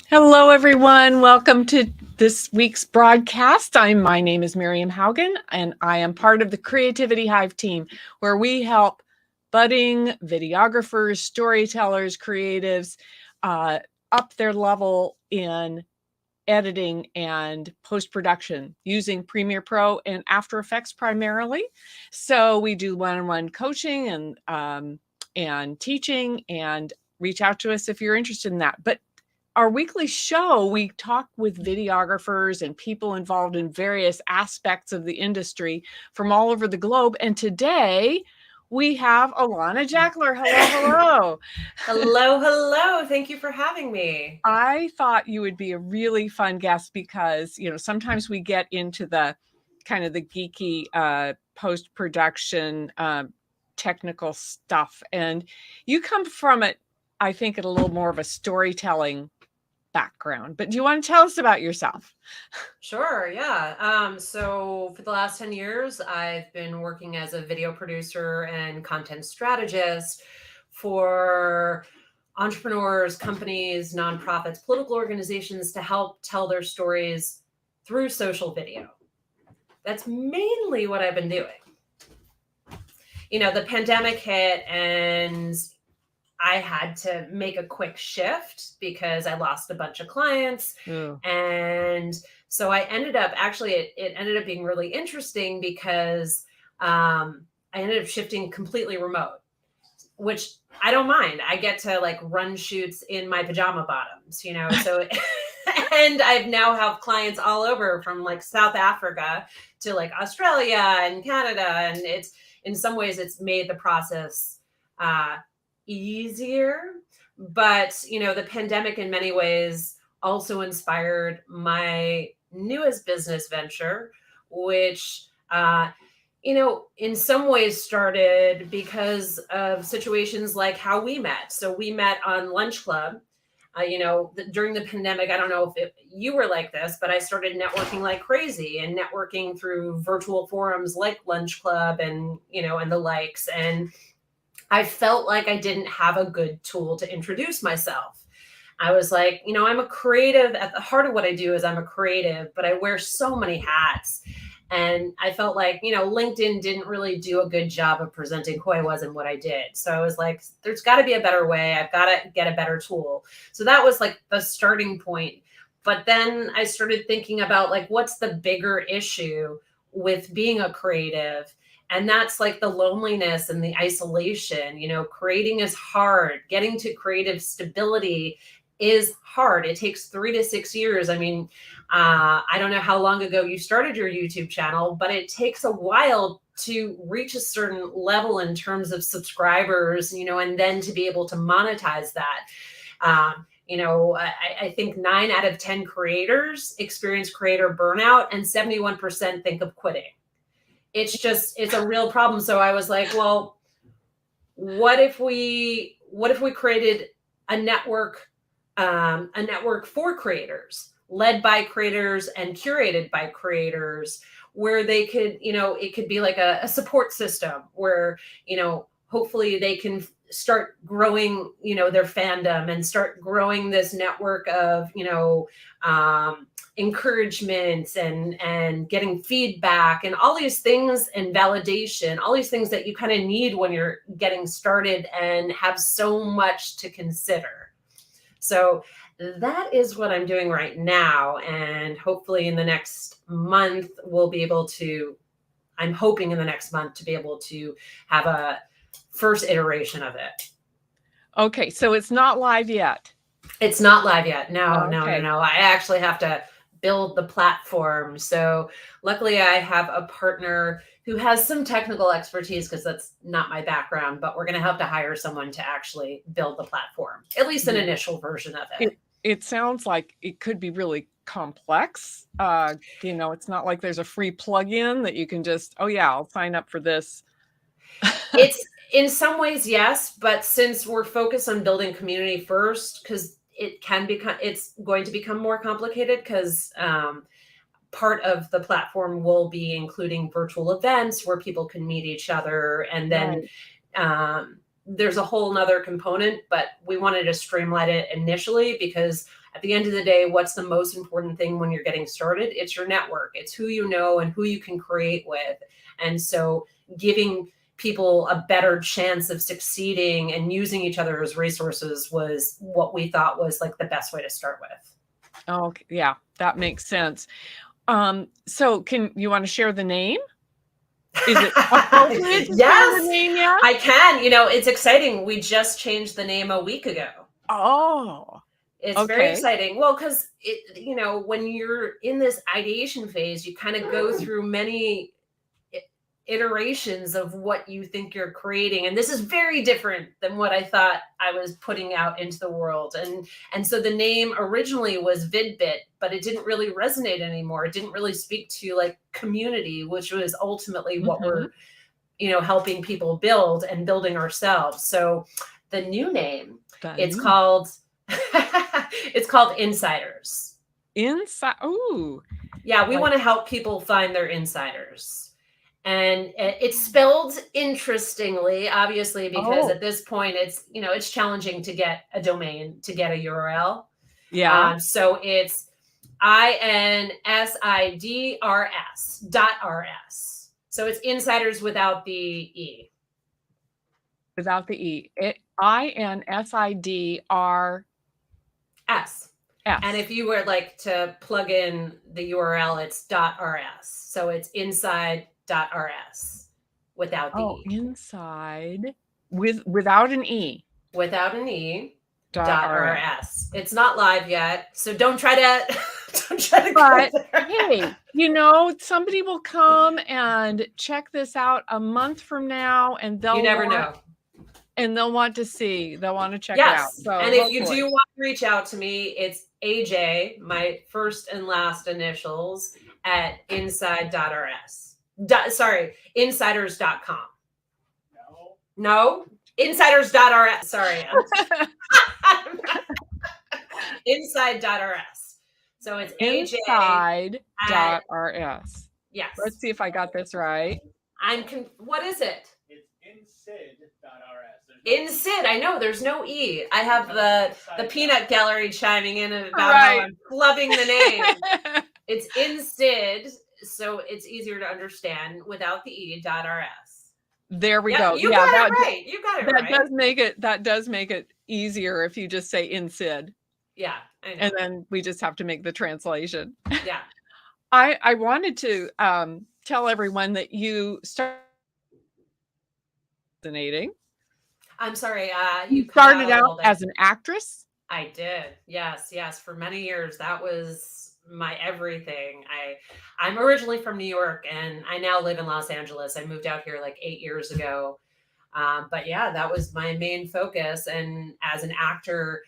Hello, everyone. Welcome to this week's broadcast. My name is Miriam Haugen, and I am part of the Creativity-Hive team, where we help budding videographers, storytellers, creatives up their level in editing and post-production using Premiere Pro and After Effects primarily. So we do one-on-one coaching and teaching, and reach out to us if you're interested in that. But our weekly show, we talk with videographers and people involved in various aspects of the industry from all over the globe. And today we have Alana Jackler. Hello, hello. Hello. Thank you for having me. I thought you would be a really fun guest because, sometimes we get into the kind of the geeky post-production technical stuff. And you come from it, I think, at a little more of a storytelling background, but do you want to tell us about yourself? Sure, yeah. So for the last 10 years, I've been working as a video producer and content strategist for entrepreneurs, companies, nonprofits, political organizations to help tell their stories through social video. That's mainly what I've been doing. The pandemic hit and I had to make a quick shift because I lost a bunch of clients. And so I ended up it ended up being really interesting because I ended up shifting completely remote, which I don't mind. I get to run shoots in my pajama bottoms, so and I've now have clients all over from South Africa to Australia and Canada. And it's in some ways it's made the process easier. But the pandemic in many ways also inspired my newest business venture, which in some ways started because of situations like how we met. So we met on Lunch Club. During the pandemic, I don't know if you were like this, but I started networking like crazy and networking through virtual forums like Lunch Club and the likes. And I felt like I didn't have a good tool to introduce myself. I was like, I'm a creative. At the heart of what I do is I'm a creative, but I wear so many hats. And I felt like, LinkedIn didn't really do a good job of presenting who I was and what I did. So I was like, there's got to be a better way. I've got to get a better tool. So that was the starting point. But then I started thinking about what's the bigger issue with being a creative? And that's the loneliness and the isolation. Creating is hard. Getting to creative stability is hard. It takes 3 to 6 years. I mean, I don't know how long ago you started your YouTube channel, but it takes a while to reach a certain level in terms of subscribers, and then to be able to monetize that. I think 9 out of 10 creators experience creator burnout and 71% think of quitting. It's a real problem. So I was like, well, what if we created a network for creators, led by creators and curated by creators, where they could, it could be like a support system where, hopefully they can start growing, their fandom and start growing this network of, encouragement and getting feedback and all these things and validation, all these things that you kind of need when you're getting started and have so much to consider. So that is what I'm doing right now. And hopefully in the next month, I'm hoping in the next month to be able to have a first iteration of it. Okay, so it's not live yet. It's not live yet. No. Okay. I actually have to build the platform. So luckily I have a partner who has some technical expertise because that's not my background, but we're going to have to hire someone to actually build the platform, at least an initial version of it. It sounds like it could be really complex. It's not like there's a free plugin that you can just, oh yeah, I'll sign up for this. It's in some ways, yes, but since we're focused on building community first, because it's going to become more complicated because part of the platform will be including virtual events where people can meet each other. And then there's a whole nother component, but we wanted to streamline it initially because at the end of the day, what's the most important thing when you're getting started? It's your network. It's who you know and who you can create with. And so giving people a better chance of succeeding and using each other as resources was what we thought was like the best way to start with. Oh, yeah, that makes sense. So can you want to share the name? Is it appropriate to share the name yet? I can. It's exciting. We just changed the name a week ago. Oh, it's very exciting. Well, because when you're in this ideation phase, you kind of go through many iterations of what you think you're creating, and this is very different than what I thought I was putting out into the world. And so the name originally was VidBit, but it didn't really resonate anymore. It didn't really speak to like community, which was ultimately what we're helping people build and building ourselves. So the new name, it's called Insiders. Ooh. Yeah, we want to help people find their insiders. And it's spelled interestingly, obviously, because at this point it's challenging to get a domain, to get a URL. Yeah. So it's insidrs.rs. So it's insiders without the E. Without the E. INSIDRS. And if you were like to plug in the URL, it's .rs. So it's inside.rs without the E. Inside without an E. Without an E. .rs. It's not live yet, so don't try to but hey, somebody will come and check this out a month from now, and you never know. And they'll want to see. They'll want to check it out. So and if you do want to reach out to me, it's AJ, my first and last initials, at inside.rs. Insiders.com. No? Insiders.rs. Sorry. Inside.rs. So it's Inside.rs. Yes. Let's see if I got this right. What is it? It's insid.rs. Insid. I know there's no E. I have the peanut gallery chiming in about how I'm flubbing the name. It's insid, so it's easier to understand without the E.rs. There we go. You got it right. You got it right. That does make it easier if you just say insid. Yeah. I know. And then we just have to make the translation. Yeah. I wanted to tell everyone that you started fascinating. I'm sorry. You started out as an actress? I did. Yes. For many years, that was my everything. I'm originally from New York, and I now live in Los Angeles. I moved out here like 8 years ago. But yeah, that was my main focus. And as an actor,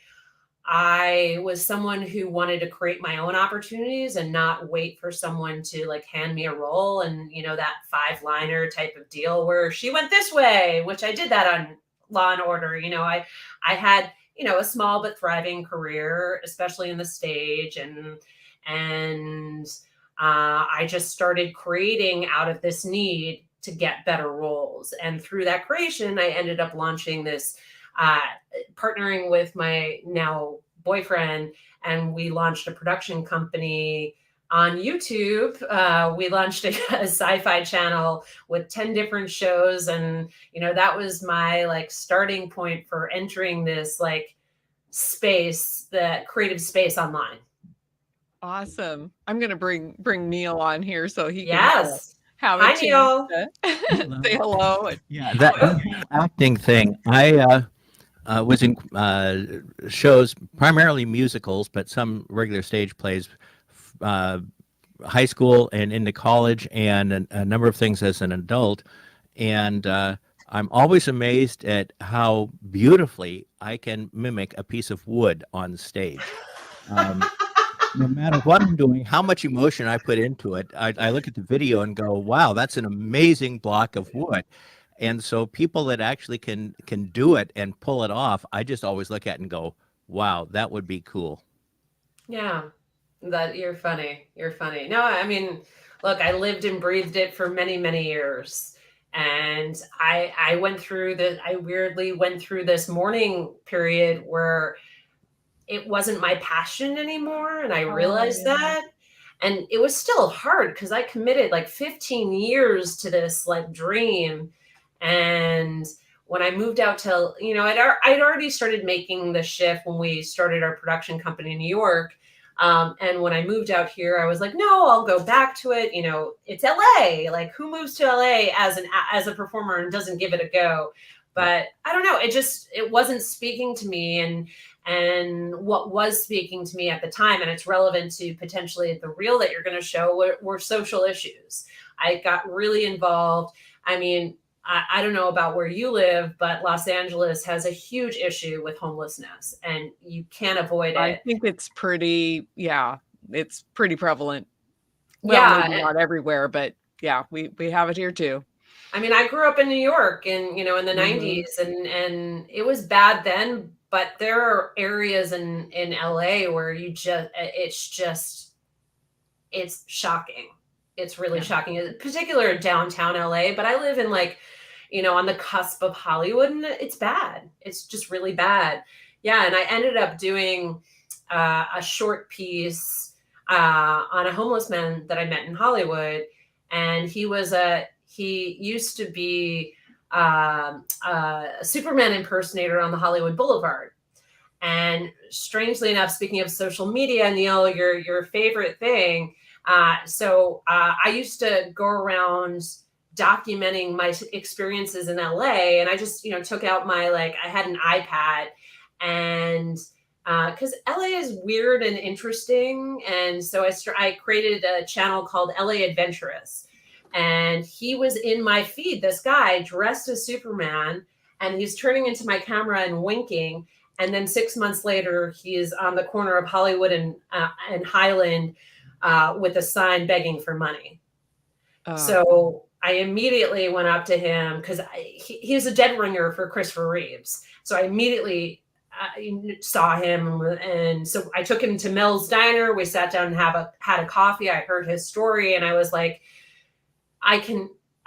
I was someone who wanted to create my own opportunities and not wait for someone to like hand me a role. And, that 5-liner type of deal where she went this way, which I did that on Law and Order. I had, a small but thriving career, especially in the stage. And I just started creating out of this need to get better roles. And through that creation, I ended up launching this, partnering with my now boyfriend, and we launched a production company on YouTube. We launched a sci-fi channel with 10 different shows. And, that was my like starting point for entering this like space, the creative space online. Awesome. I'm going to bring Neil on here so he can have a Hi, chance Neil. to say hello. Yeah, that whole acting thing. I was in shows, primarily musicals, but some regular stage plays, high school and into college, and a number of things as an adult. And I'm always amazed at how beautifully I can mimic a piece of wood on stage. No matter what I'm doing, how much emotion I put into it, I look at the video and go, wow, that's an amazing block of wood. And so people that actually can do it and pull it off, I just always look at and go, wow, that would be cool. Yeah, you're funny. You're funny. No, I mean, look, I lived and breathed it for many, many years. And I weirdly went through this mourning period where it wasn't my passion anymore. And I realized that. And it was still hard because I committed like 15 years to this like dream. And when I moved out to, I'd already started making the shift when we started our production company in New York. And when I moved out here, I was like, no, I'll go back to it. It's LA. Like, who moves to LA as a performer and doesn't give it a go? But I don't know. It wasn't speaking to me. And what was speaking to me at the time, and it's relevant to potentially the reel that you're going to show, were social issues. I got really involved. I mean, I don't know about where you live, but Los Angeles has a huge issue with homelessness, and you can't avoid it. I think it's it's pretty prevalent. Well, maybe not everywhere, but yeah, we have it here too. I mean, I grew up in New York in the 90s, and it was bad then, but there are areas in LA where it's shocking. It's really shocking, in particular downtown LA, but I live in on the cusp of Hollywood, and it's bad. It's just really bad. Yeah. And I ended up doing a short piece on a homeless man that I met in Hollywood. And he used to be a Superman impersonator on the Hollywood Boulevard. And strangely enough, speaking of social media, Neil, your favorite thing. So I used to go around documenting my experiences in LA, and I just took out I had an iPad, and because LA is weird and interesting, and so I created a channel called LA Adventurous, and he was in my feed. This guy dressed as Superman, and he's turning into my camera and winking. And then 6 months later, he is on the corner of Hollywood and Highland with a sign begging for money. So I immediately went up to him because he's a dead ringer for Christopher Reeves. So I immediately saw him, and so I took him to Mel's Diner. We sat down and had a coffee. I heard his story, and I was like, I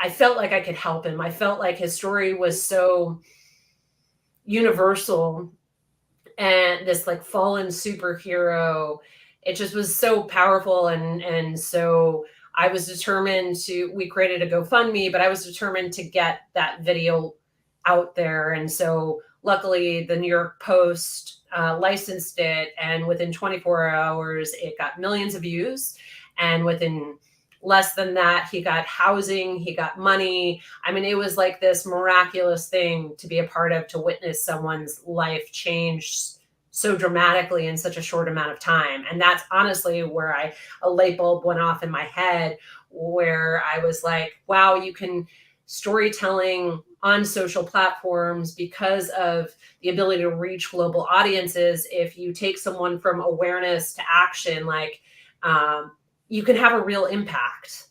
felt like I could help him. I felt like his story was so universal, and this fallen superhero, it just was so powerful. And so I was determined we created a GoFundMe, but I was determined to get that video out there. And so luckily the New York Post licensed it, and within 24 hours, it got millions of views. And within less than that, he got housing, he got money. I mean, it was like this miraculous thing to be a part of, to witness someone's life change so dramatically in such a short amount of time. And that's honestly where a light bulb went off in my head, where I was like, wow, you can storytelling on social platforms, because of the ability to reach global audiences. If you take someone from awareness to action, you can have a real impact.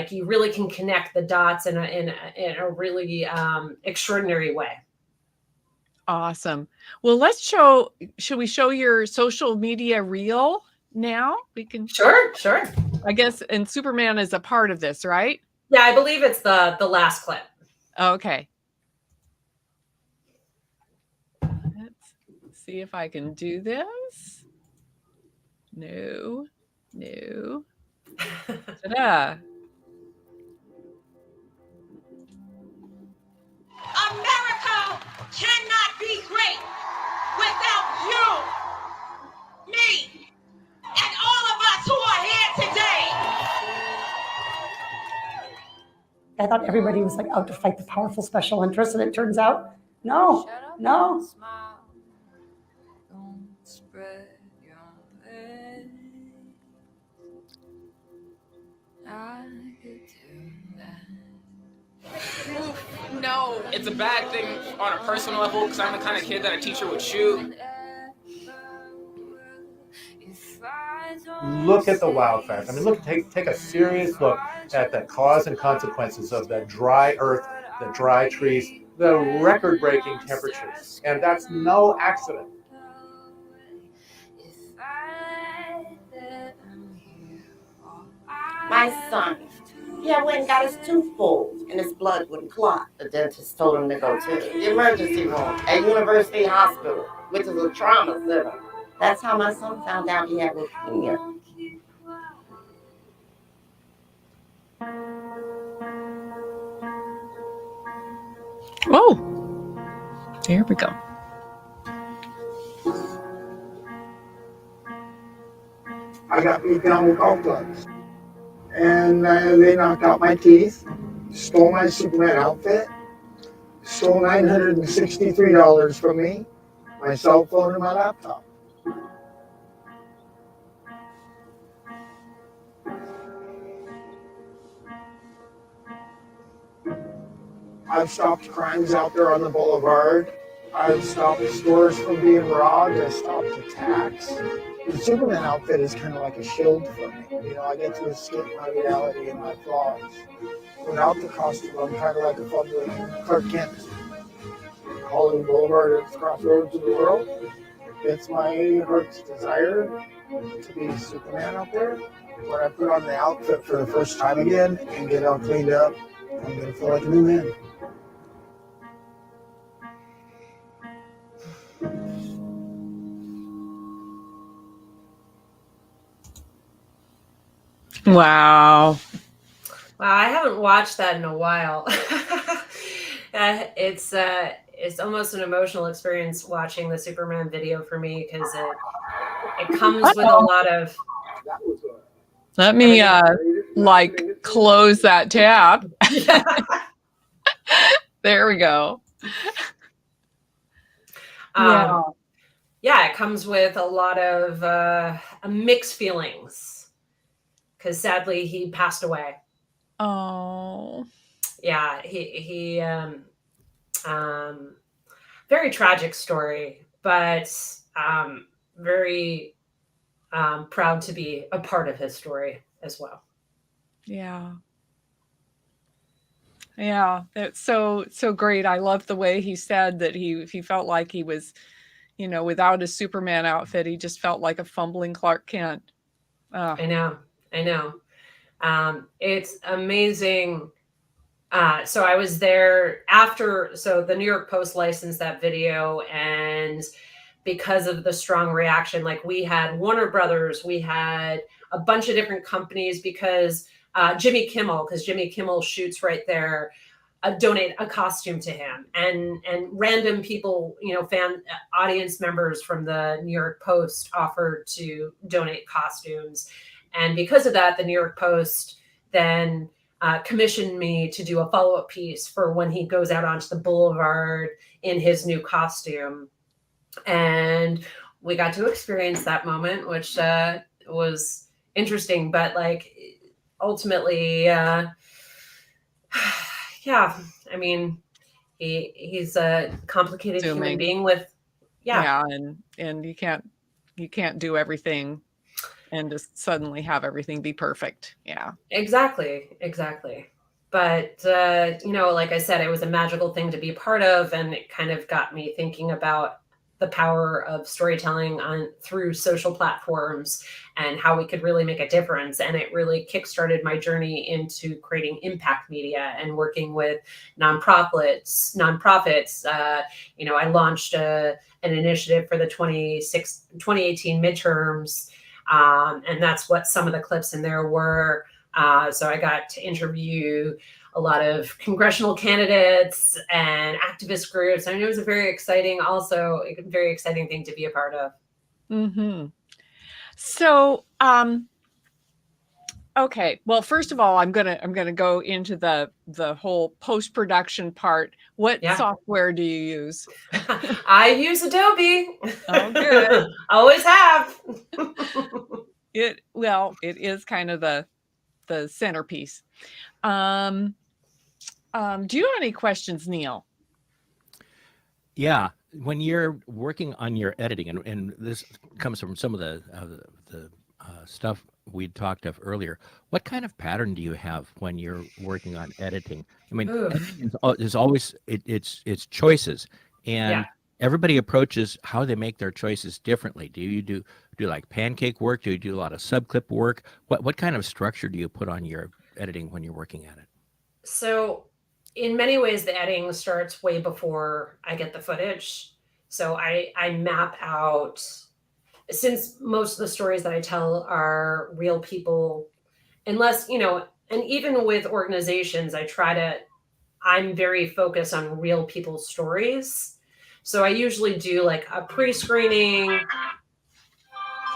You really can connect the dots in a really extraordinary way. Awesome. Well, should we show your social media reel now? We can. Sure. I guess, and Superman is a part of this, right? Yeah, I believe it's the last clip. Okay. Let's see if I can do this. No. Ta-da. America cannot be great without you, me, and all of us who are here today. I thought everybody was out to fight the powerful special interests, and it turns out, no. No, it's a bad thing on a personal level, because I'm the kind of kid that a teacher would shoot. Look at the wildfires. I mean, take a serious look at the cause and consequences of the dry earth, the dry trees, the record-breaking temperatures, and that's no accident. My son, he went and got his tooth pulled. and his blood wouldn't clot. The dentist told him to go to the emergency room at University Hospital, which is a trauma center. That's how my son found out he had leukemia. Oh, there we go. I got beat down with golf clubs. And they knocked out my teeth, stole my Superman outfit, stole $963 from me, my cell phone and my laptop. I've stopped crimes out there on the boulevard. I've stopped stores from being robbed. I stopped attacks. The Superman outfit is kind of like a shield for me. You know, I get to escape my reality and my flaws. Without the costume, I'm kind of like a fumbling Clark Kent. Hollywood Boulevard at the crossroads of the world. It's my heart's desire to be Superman out there. When I put on the outfit for the first time again and get all cleaned up, I'm going to feel like a new man. Wow. Wow, I haven't watched that in a while. It's almost an emotional experience watching the Superman video for me because it comes with a lot of. Let me like close that tab. There we go. Yeah, it comes with a lot of mixed feelings because sadly he passed away. Oh. Yeah, he very tragic story, but very proud to be a part of his story as well. Yeah. Yeah, that's so great. I love the way he said that he felt like he was, you know, without his Superman outfit, he just felt like a fumbling Clark Kent. I know. It's amazing. So I was there after, so the New York Post licensed that video, and because of the strong reaction, like we had Warner Brothers, we had a bunch of different companies because Jimmy Kimmel shoots right there, donate a costume to him, and random people, you know, audience members from the New York Post offered to donate costumes. And because of that, the New York Post then commissioned me to do a follow-up piece for when he goes out onto the boulevard in his new costume. And we got to experience that moment, which was interesting, but like ultimately, yeah, I mean, he's a complicated human being with, and you can't do everything and just suddenly have everything be perfect. Yeah. Exactly. But, you know, like I said, it was a magical thing to be part of, and it kind of got me thinking about the power of storytelling through social platforms and how we could really make a difference. And it really kickstarted my journey into creating impact media and working with nonprofits. You know, I launched an initiative for the 2018 midterms. And that's what some of the clips in there were. So I got to interview a lot of congressional candidates and activist groups. I mean, it was a very exciting thing to be a part of. Mm-hmm. So, okay. Well, first of all, I'm gonna go into the whole post-production part. What software do you use? I use Adobe. Oh, good. Always have. It is kind of the centerpiece. Do you have any questions, Neil? Yeah, when you're working on your editing, and this comes from some of the stuff we talked of earlier, what kind of pattern do you have when you're working on editing? I mean, there's always it's choices, and everybody approaches how they make their choices differently. Do you do like pancake work? Do you do a lot of subclip work? What kind of structure do you put on your editing when you're working at it? So in many ways, the editing starts way before I get the footage. So I map out, since most of the stories that I tell are real people, unless, and even with organizations, I'm very focused on real people's stories. So I usually do like a pre-screening.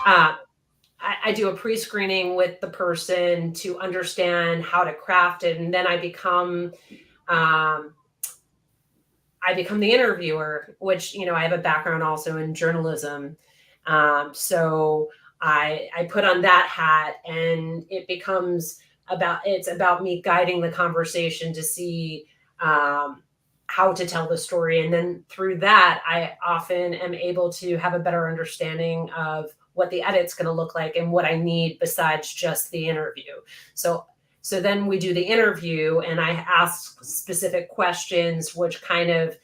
I do a pre-screening with the person to understand how to craft it, and then um, I become the interviewer, which, I have a background also in journalism. So I put on that hat, and it's about me guiding the conversation to see how to tell the story. And then through that, I often am able to have a better understanding of what the edit's going to look like and what I need besides just the interview. So then we do the interview, and I ask specific questions, which kind of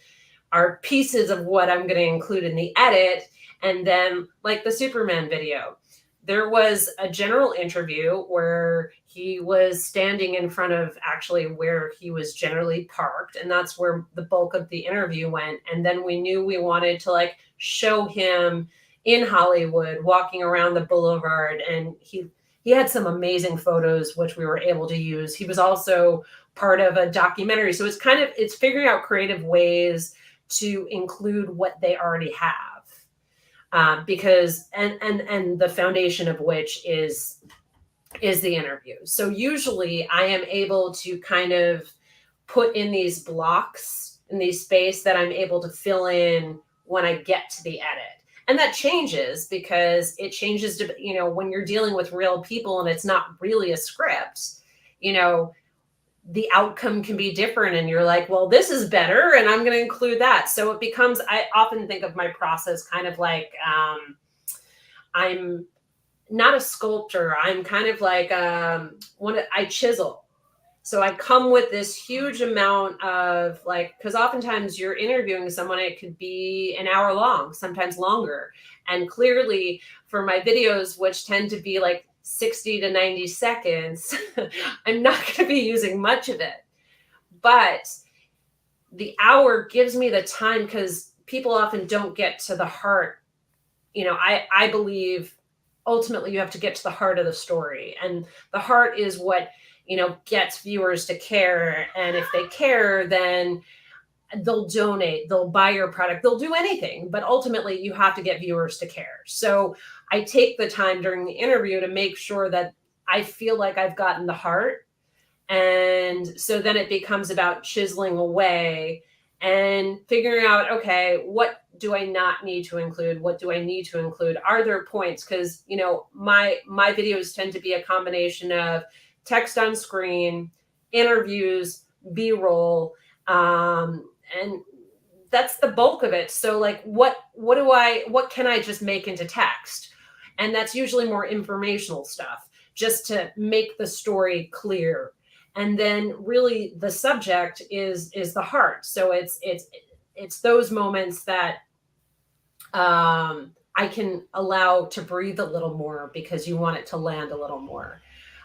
are pieces of what I'm going to include in the edit. And then, like the Superman video, there was a general interview where he was standing in front of actually where he was generally parked. And that's where the bulk of the interview went. And then we knew we wanted to like show him in Hollywood walking around the boulevard. And he had some amazing photos, which we were able to use. He was also part of a documentary. So it's figuring out creative ways to include what they already have, because and the foundation of which is the interview. So usually I am able to kind of put in these blocks in these space that I'm able to fill in when I get to the edit. And that changes because it changes to, when you're dealing with real people and it's not really a script, the outcome can be different, and you're like, well, this is better, and I'm going to include that. So it becomes, I often think of my process kind of like, I'm not a sculptor. I'm kind of like, I chisel. So I come with this huge amount of because oftentimes you're interviewing someone, it could be an hour long, sometimes longer. And clearly for my videos, which tend to be like 60 to 90 seconds, I'm not going to be using much of it. But the hour gives me the time, because people often don't get to the heart. I believe ultimately you have to get to the heart of the story. And the heart is what, gets viewers to care. And if they care, then they'll donate, they'll buy your product, they'll do anything. But ultimately you have to get viewers to care. So I take the time during the interview to make sure that I feel like I've gotten the heart. And so then it becomes about chiseling away and figuring out, okay, what do I not need to include? What do I need to include? Are there points? Because, my videos tend to be a combination of text on screen, interviews, B-roll, and that's the bulk of it. So like, what can I just make into text? And that's usually more informational stuff, just to make the story clear. And then really the subject is the heart. So it's those moments that I can allow to breathe a little more, because you want it to land a little more.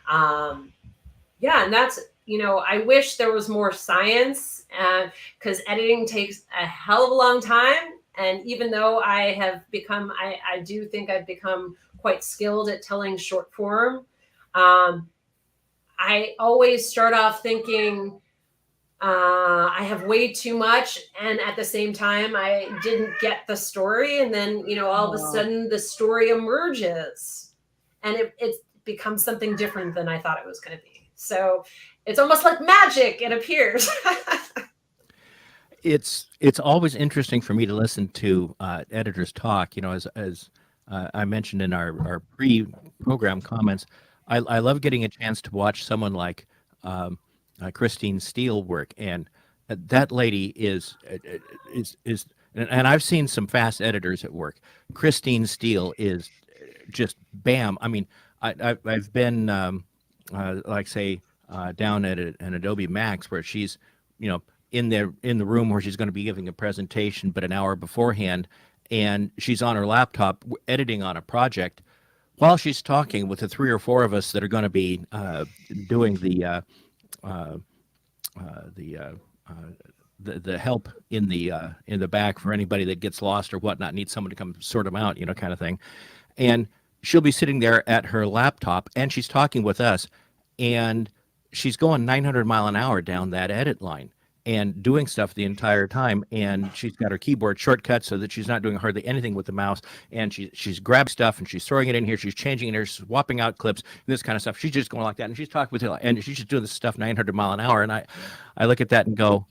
And that's, I wish there was more science, because editing takes a hell of a long time. And even though I do think I've become quite skilled at telling short form, I always start off thinking I have way too much, and at the same time I didn't get the story, and then all of a sudden the story emerges, and it becomes something different than I thought it was going to be. So it's almost like magic. It appears. It's always interesting for me to listen to editors talk. As I mentioned in our pre-program comments, I love getting a chance to watch someone like Christine Steele work, and that lady is, and I've seen some fast editors at work. Christine Steele is just bam. I mean, I've been down at an Adobe Max where she's in the room where she's going to be giving a presentation, but an hour beforehand, and she's on her laptop editing on a project while she's talking with the 3 or 4 of us that are going to be doing the the help in the back for anybody that gets lost or whatnot, needs someone to come sort them out, kind of thing. And she'll be sitting there at her laptop and she's talking with us, and she's going 900 mile an hour down that edit line and doing stuff the entire time. And she's got her keyboard shortcuts so that she's not doing hardly anything with the mouse. And she's grabbed stuff and she's throwing it in here. She's changing it here, swapping out clips, this kind of stuff. She's just going like that. And she's talking with her, and she's just doing this stuff 900 mile an hour. And I look at that and go,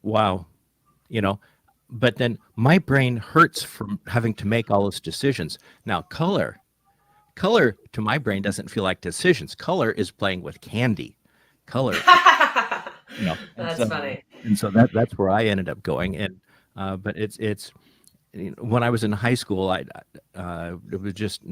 wow, but then my brain hurts from having to make all those decisions. Now, color to my brain doesn't feel like decisions. Color is playing with candy. Color, That's funny. And so that's where I ended up going. And but it's when I was in high school, it was just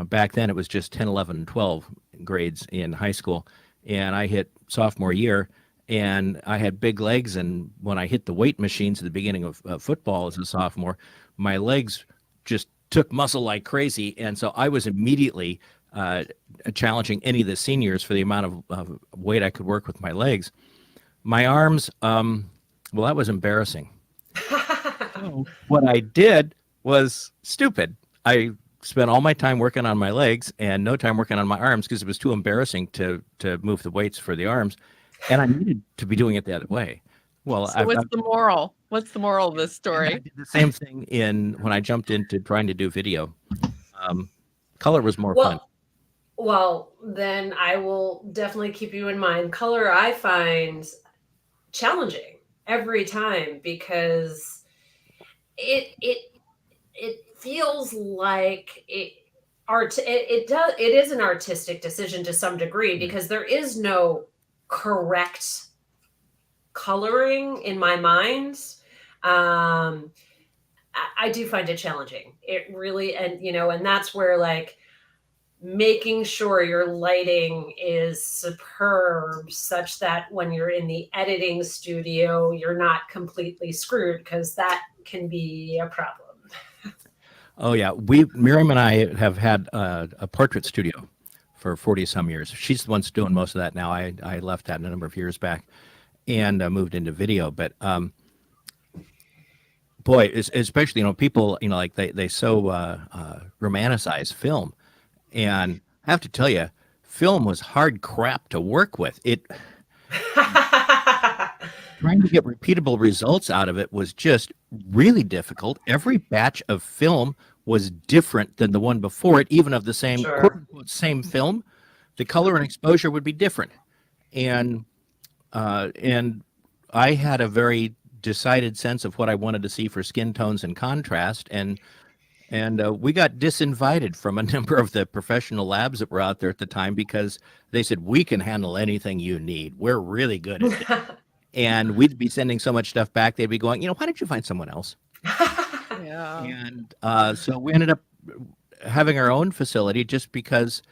back then it was just 10, 11, and 12 grades in high school, and I hit sophomore year. And I had big legs, and when I hit the weight machines at the beginning of football as a sophomore, my legs just took muscle like crazy. And so I was immediately challenging any of the seniors for the amount of weight I could work with my legs. My arms, well, that was embarrassing. So what I did was stupid. I spent all my time working on my legs and no time working on my arms because it was too embarrassing to move the weights for the arms. And I needed to be doing it the other way. Well, so what's the moral? What's the moral of this story? I did the same thing when I jumped into trying to do video. Color was more fun. Well, then I will definitely keep you in mind. Color I find challenging every time because it feels like it is an artistic decision to some degree because there is no correct coloring in my mind. I do find it challenging. It really, and that's where like making sure your lighting is superb such that when you're in the editing studio, you're not completely screwed because that can be a problem. Oh yeah. Miriam and I have had a portrait studio for 40 some years. She's the one doing most of that now. I left that a number of years back and moved into video. But boy, especially, people, like they so romanticize film. And I have to tell you, film was hard crap to work with. Trying to get repeatable results out of it was just really difficult. Every batch of film was different than the one before it, even of the same quote unquote same film. The color and exposure would be different, and I had a very decided sense of what I wanted to see for skin tones and contrast, and we got disinvited from a number of the professional labs that were out there at the time because they said, we can handle anything you need. We're really good at it. And we'd be sending so much stuff back, they'd be going, why don't you find someone else? Yeah. And so we ended up having our own facility just because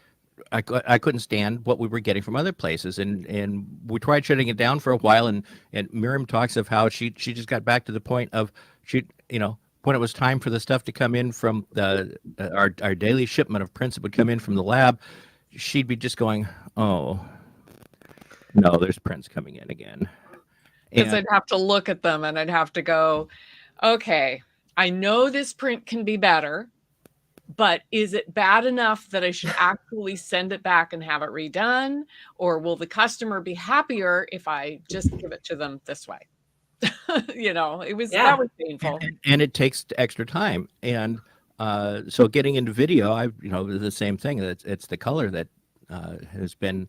I couldn't stand what we were getting from other places. And we tried shutting it down for a while. And Miriam talks of how she just got back to the point of when it was time for the stuff to come in from our daily shipment of prints that would come in from the lab, she'd be just going, oh, no, there's prints coming in again. Because I'd have to look at them and I'd have to go, okay, I know this print can be better, but is it bad enough that I should actually send it back and have it redone? Or will the customer be happier if I just give it to them this way? That was painful. And it takes extra time. And so getting into video, the same thing. It's the color that has been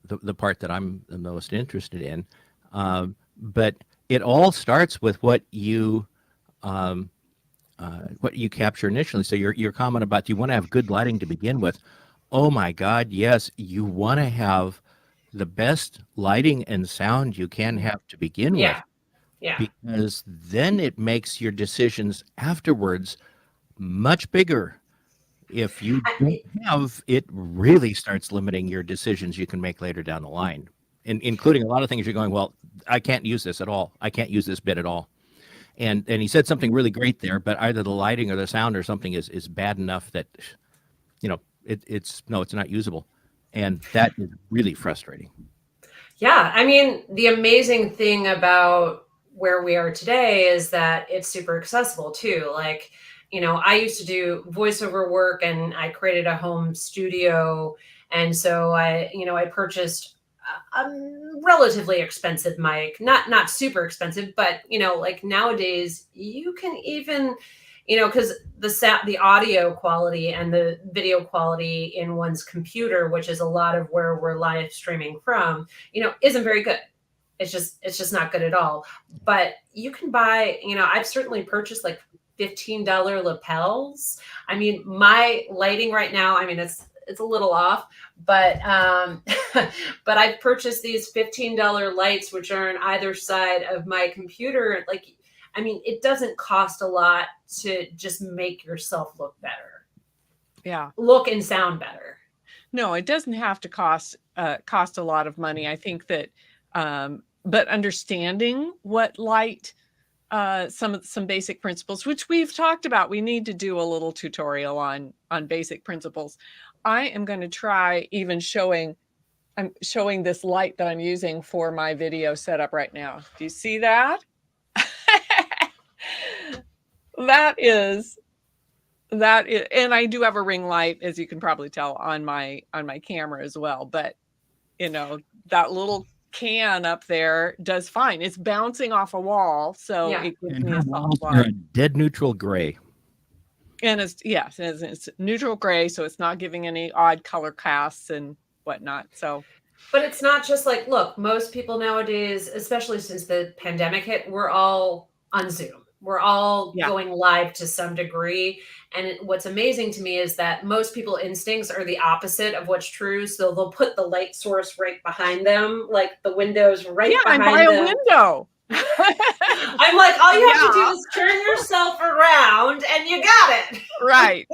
the part that I'm the most interested in. But it all starts with what you capture initially. So your comment about you want to have good lighting to begin with. Oh my God, yes, you want to have the best lighting and sound you can have to begin with. Yeah. Because then it makes your decisions afterwards much bigger. If you don't have, it really starts limiting your decisions you can make later down the line, including a lot of things you're going, well, I can't use this at all. I can't use this bit at all. And he said something really great there, but either the lighting or the sound or something is bad enough that, it's not usable. And that is really frustrating. Yeah, I mean, the amazing thing about where we are today is that it's super accessible too. Like, I used to do voiceover work and I created a home studio. And so I purchased a relatively expensive mic, not super expensive, but like nowadays you can even, because the audio quality and the video quality in one's computer, which is a lot of where we're live streaming from, isn't very good. It's just not good at all. But you can buy, I've certainly purchased like $15 lapels. I mean, my lighting right now, I mean, it's a little off, but but I've purchased these $15 lights, which are on either side of my computer. Like, I mean, it doesn't cost a lot to just make yourself look better. Yeah. Look and sound better. No, it doesn't have to cost a lot of money. I think that, but understanding what light, some basic principles, which we've talked about, we need to do a little tutorial on basic principles. I am going to try even I'm showing this light that I'm using for my video setup right now. Do you see that? That is, and I do have a ring light, as you can probably tell, on my camera as well. But that little can up there does fine. It's bouncing off a wall, so Yeah. it gives And me her a soft walls are light. a dead neutral gray. And it's neutral gray, so it's not giving any odd color casts and whatnot. So, but it's not just like, look, most people nowadays, especially since the pandemic hit, we're all on Zoom. We're all going live to some degree. And what's amazing to me is that most people's instincts are the opposite of what's true. So they'll put the light source right behind them, like the window's right behind them. by a window. I'm like, all you have to do is turn yourself around and you got it. Right.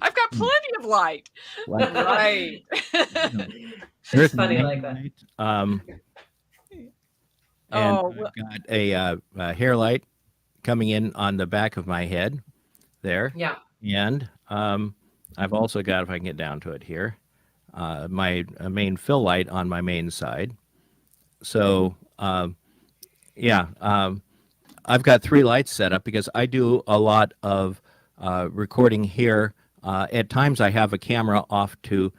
I've got plenty of light. Right. It's funny like that. And I've got a hair light coming in on the back of my head there. Yeah. And I've also got, if I can get down to it here, my main fill light on my main side. So, I've got 3 lights set up because I do a lot of recording here. At times I have a camera off to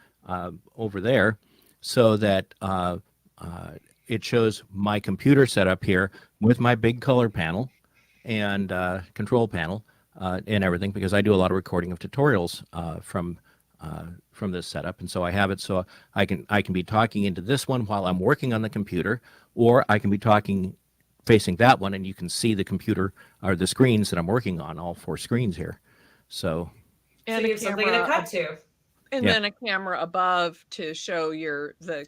over there so that it shows my computer setup here with my big color panel and control panel and everything, because I do a lot of recording of tutorials from this setup. And so I have it so I can be talking into this one while I'm working on the computer, or I can be talking facing that one and you can see the computer or the screens that I'm working on, all 4 screens here. So you have something to cut to. And then a camera above to show the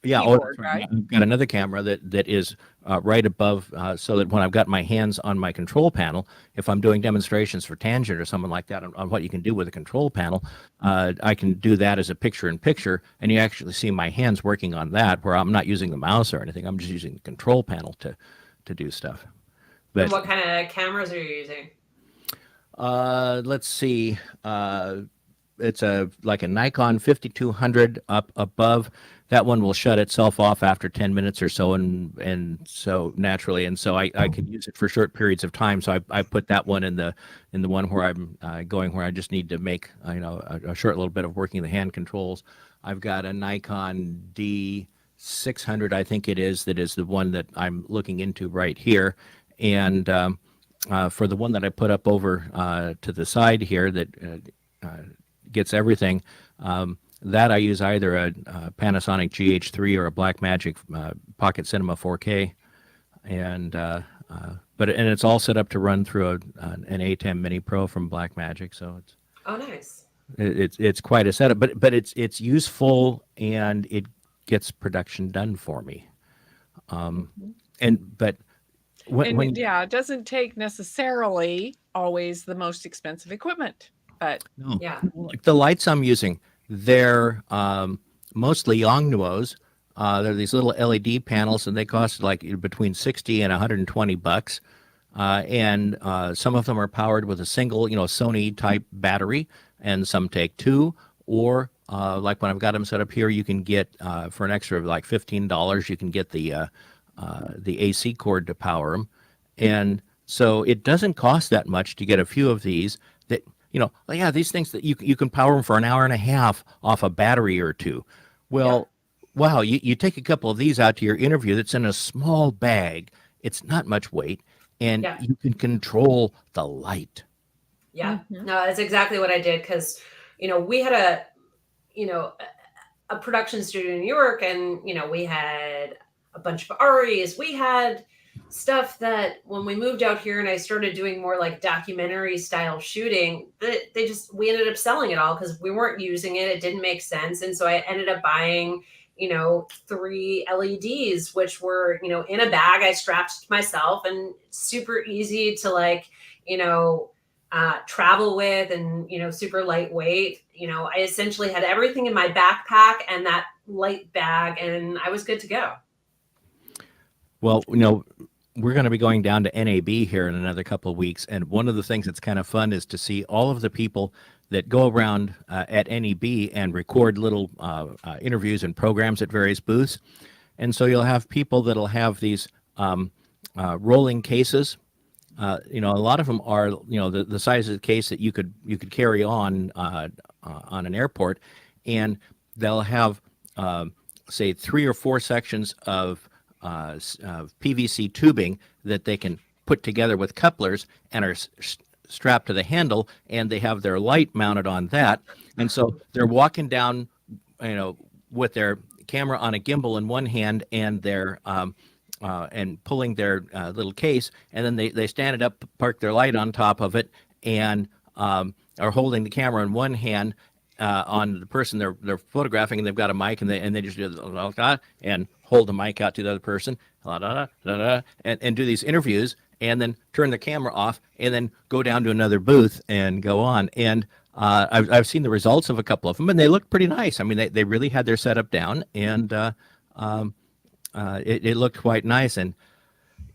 yeah, keyboard, that's right. I've got another camera that is right above, so that when I've got my hands on my control panel, if I'm doing demonstrations for Tangent or something like that on what you can do with a control panel, I can do that as a picture-in-picture, and you actually see my hands working on that, where I'm not using the mouse or anything. I'm just using the control panel to do stuff. But and what kind of cameras are you using? Let's see. It's like a Nikon 5200 up above. That one will shut itself off after 10 minutes or so, and so naturally, and so I can use it for short periods of time. So I put that one in the one where I'm going, where I just need to make a short little bit of working the hand controls. I've got a Nikon D600, I think it is, that is the one that I'm looking into right here, and for the one that I put up over to the side here that gets everything. That I use either a Panasonic GH3 or a Blackmagic Pocket Cinema 4K, and it's all set up to run through an A10 Mini Pro from Blackmagic. So nice. It's quite a setup, but it's useful and it gets production done for me. It doesn't take necessarily always the most expensive equipment, but like the lights I'm using. They're mostly Yongnuos. They're these little LED panels, and they cost like between $60 and $120. And some of them are powered with a single, Sony type battery, and some take 2, or like when I've got them set up here, you can get for an extra of like $15, you can get the AC cord to power them, and so it doesn't cost that much to get a few of these. That yeah, these things that you can power them for an hour and a half off a battery or two. Well, wow, you take a couple of these out to your interview. That's in a small bag. It's not much weight, and you can control the light. Yeah, no, that's exactly what I did because, we had a production studio in New York, and we had a bunch of REs. We had stuff that when we moved out here and I started doing more like documentary style shooting, we ended up selling it all because we weren't using it. It didn't make sense, and so I ended up buying 3 LEDs, which were in a bag I strapped to myself, and super easy to travel with, and super lightweight. I essentially had everything in my backpack and that light bag, and I was good to go. Well, we're going to be going down to NAB here in another couple of weeks, and one of the things that's kind of fun is to see all of the people that go around at NAB and record little interviews and programs at various booths. And so you'll have people that'll have these rolling cases. A lot of them are, the size of the case that you could carry on an airport, and they'll have, say, 3 or 4 sections of PVC tubing that they can put together with couplers and are strapped to the handle, and they have their light mounted on that. And so they're walking down, with their camera on a gimbal in one hand and their and pulling their little case, and then they stand it up, park their light on top of it, and are holding the camera in one hand on the person they're photographing, and they've got a mic, and they just do and hold the mic out to the other person, and do these interviews, and then turn the camera off, and then go down to another booth and go on. And I've seen the results of a couple of them, and they look pretty nice. I mean, they really had their setup down, and it looked quite nice. And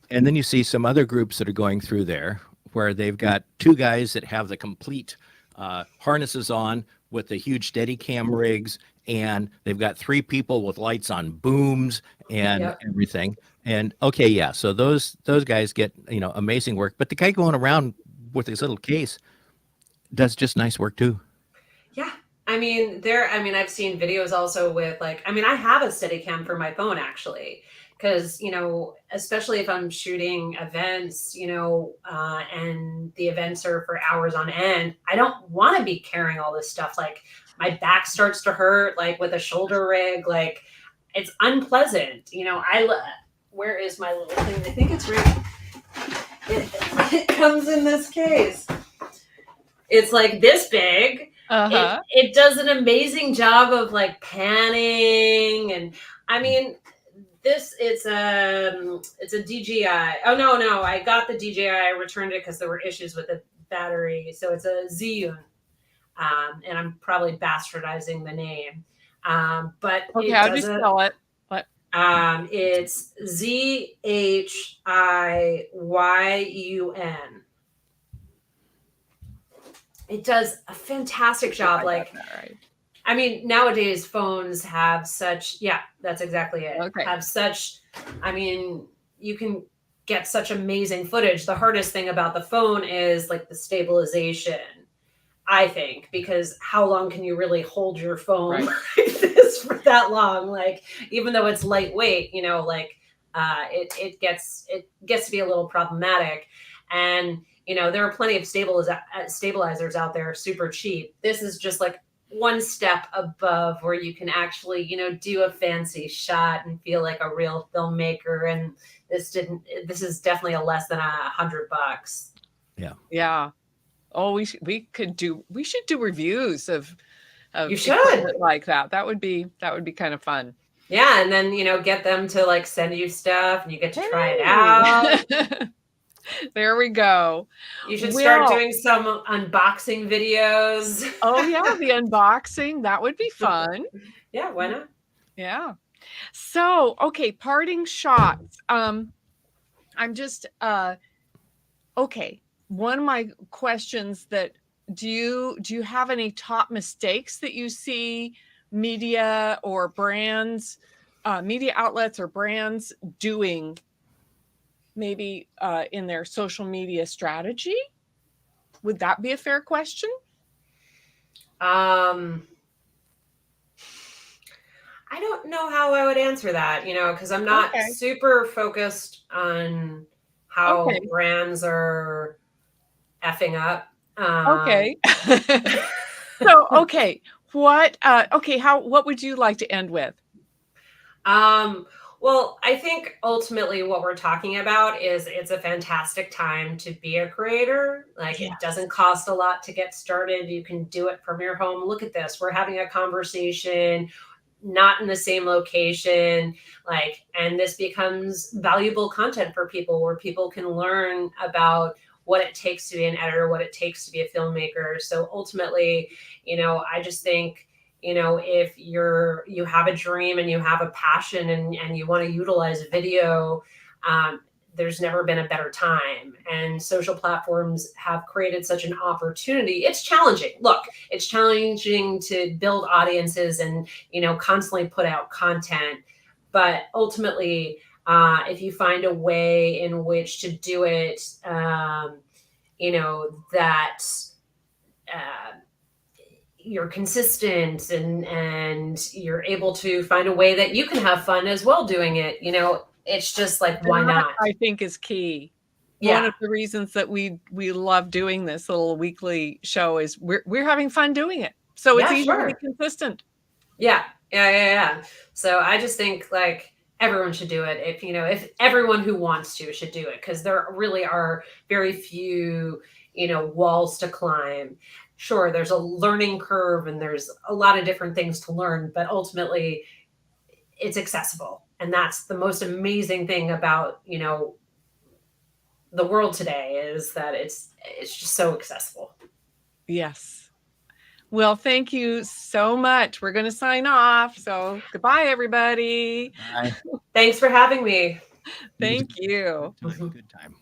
then you see some other groups that are going through there where they've got 2 guys that have the complete harnesses on with the huge Steadicam rigs, and they've got 3 people with lights on booms and everything. And so those guys get amazing work, but the guy going around with his little case does just nice work too. Yeah. I've seen videos also with I have a Steadicam for my phone actually, because, especially if I'm shooting events, and the events are for hours on end, I don't want to be carrying all this stuff. Like my back starts to hurt, with a shoulder rig, it's unpleasant. Where is my little thing? I think it's right. It comes in this case. It's this big. It does an amazing job of panning, and it's a DJI. Oh no, I got the DJI. I returned it because there were issues with the battery. So it's a Zhiyun, and I'm probably bastardizing the name. But how do you spell it? What? It's ZHIYUN. It does a fantastic job. Nowadays phones have such, that's exactly it. Okay. Have such, you can get such amazing footage. The hardest thing about the phone is the stabilization, I think, because how long can you really hold your phone like this for that long? Even though it's lightweight, it gets to be a little problematic. And there are plenty of stabilizers out there, super cheap. This is just one step above where you can actually, do a fancy shot and feel like a real filmmaker. And this is definitely a less than $100. Yeah. Yeah. Oh, we should do reviews of you should equipment like that. That would be kind of fun. Yeah. And then, get them to send you stuff and you get to try it out. There we go. You should start doing some unboxing videos. Oh yeah, the unboxing. That would be fun. Yeah, why not? Yeah. So, okay, parting shots. I'm just okay. One of my questions that do you have any top mistakes that you see media or brands, media outlets or brands doing maybe in their social media strategy? Would that be a fair question? I don't know how I would answer that, because I'm not Okay. super focused on how Okay. brands are effing up. Okay. So, okay. What would you like to end with? Well, I think ultimately what we're talking about is it's a fantastic time to be a creator. Like, Yes. it doesn't cost a lot to get started. You can do it from your home. Look at this. We're having a conversation, not in the same location, and this becomes valuable content for people where people can learn about what it takes to be an editor, what it takes to be a filmmaker. So ultimately, I just think, if you have a dream and you have a passion and you want to utilize video, there's never been a better time. And social platforms have created such an opportunity. It's challenging. Look, it's challenging to build audiences and, constantly put out content. But ultimately, if you find a way in which to do it, that you're consistent and you're able to find a way that you can have fun as well doing it, it's just like, why That, not? I think, is key. Yeah. One of the reasons that we love doing this little weekly show is we're having fun doing it. So it's Yeah, easy to be sure. consistent. Yeah. So I just think everyone should do it. If everyone who wants to should do it, because there really are very few, walls to climb. Sure, there's a learning curve and there's a lot of different things to learn, but ultimately it's accessible. And that's the most amazing thing about, the world today, is that it's just so accessible. Yes. Well, thank you so much. We're going to sign off. So goodbye, everybody. Bye. Thanks for having me. Thank you. Good time.